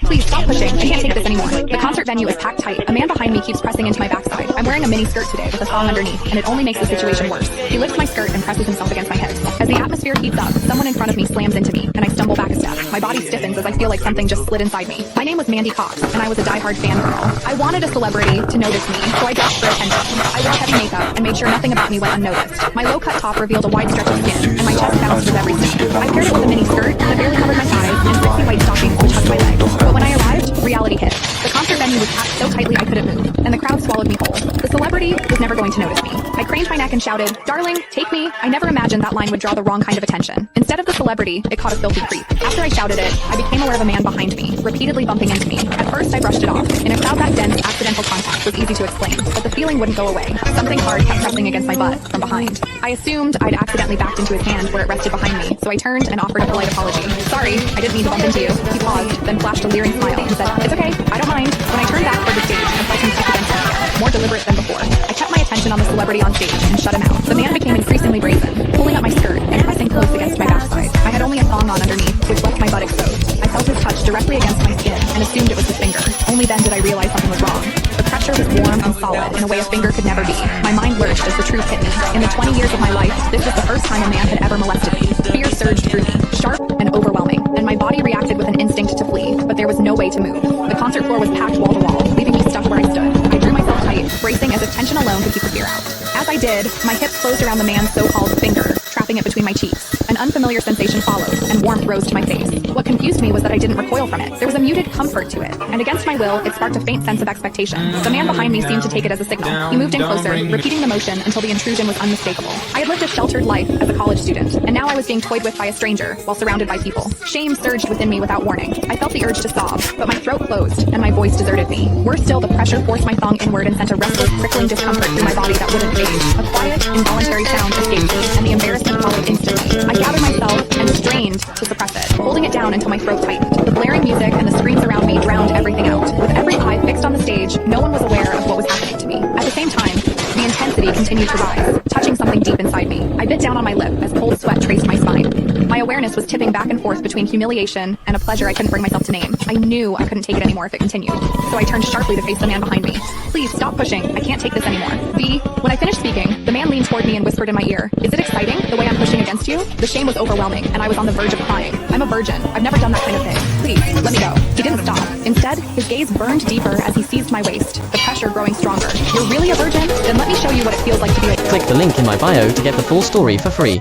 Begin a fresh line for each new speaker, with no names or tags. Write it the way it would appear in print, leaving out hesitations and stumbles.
Please stop pushing. I can't take this anymore. The concert venue is packed tight. A man behind me keeps pressing into my backside. I'm wearing a mini skirt today with a thong underneath, and it only makes the situation worse. He lifts my skirt and presses himself against my hips. As the atmosphere heats up, someone in front of me slams into me, and I stumble back a step. My body stiffens as I feel like something just slid inside me. My name was Mandy Cox, and I was a diehard fangirl. I wanted a celebrity to notice me, so I dressed for attention. I wore heavy makeup and made sure nothing about me went unnoticed. My low-cut top revealed a wide stretch of skin, and my chest bounced with every step. I paired it with a mini skirt that barely covered my thighs and sexy white stockings which hugged my legs. But when I arrived, reality hit. The concert venue was packed so tightly I couldn't move, and the crowd swallowed me whole. The celebrity was never going to notice me. I craned my neck and shouted, "Darling, take me." I never imagined that line would draw the wrong kind of attention. Instead of the celebrity, it caught a filthy creep. After I shouted it, I became aware of a man behind me, repeatedly bumping into me. At first, I brushed it off. In a crowd that dense, accidental contact was easy to explain, but the feeling wouldn't go away. Something hard kept pressing against my butt from behind. I assumed I'd accidentally backed into his hand where it rested behind me, so I turned and offered a polite apology. "Sorry, I didn't mean to bump into you." He paused, then flashed a leering smile and said, "It's okay, I don't mind." When I turned back toward the stage, I felt him kick against me again, more deliberate than before. I kept my attention on the celebrity on stage and shut him out. The man became increasingly brazen, pulling up my skirt and pressing close against my backside. I had only a thong on underneath, which left my butt exposed. I felt his touch directly against my skin and assumed it was his finger. Only then did I realize something was wrong. The pressure was warm and solid in a way a finger could never be. My mind lurched as the truth hit me. In the 20 years of my life, this was the first time a man had ever molested me. Fear surged through me, sharp and overwhelming, and my body reacted with an instinct to flee, but there was no way to move. The concert floor was packed wall to wall, leaving me stuck where I stood. I drew myself tight, bracing as if tension alone could keep the fear out. As I did, my hips closed around the man's so-called finger, trapping it between my cheeks. An unfamiliar sensation followed, and warmth rose to my face. What confused me was that I didn't recoil from it. There was a muted comfort to it, and against my will, it sparked a faint sense of expectation. The man behind me seemed to take it as a signal. He moved in closer, repeating the motion until the intrusion was unmistakable. I had lived a sheltered life as a college student, and now I was being toyed with by a stranger while surrounded by people. Shame surged within me without warning. I felt the urge to sob, but my throat closed, and my voice deserted me. Worse still, the pressure forced my thong inward and sent a restless, prickling discomfort through my body that wouldn't fade. A quiet, involuntary sound escaped me, and the embarrassment followed instantly. I gathered myself and strained to suppress it, holding it down until my throat tightened. The blaring music and the screams around me drowned everything out. With every eye fixed on the stage, no one was aware of what was happening to me. At the same time, the intensity continued to rise, touching something deep inside me. I bit down on my lip as cold sweat traced my spine. My awareness was tipping back and forth between humiliation and a pleasure I couldn't bring myself to name. I knew I couldn't take it anymore if it continued, so I turned sharply to face the man behind me. "Please stop pushing. I can't take this anymore." When I finished speaking, the man leaned toward me and whispered in my ear, "Is it exciting, the way I'm pushing against you?" The shame was overwhelming, and I was on the verge of crying. I'm a virgin. I've never done that kind of thing. Please, let me go. He didn't stop. Instead, his gaze burned deeper as he seized my waist, the pressure growing stronger. "You're really a virgin? Then let me show you what it feels like to be a..."
Click the link in my bio to get the full story for free.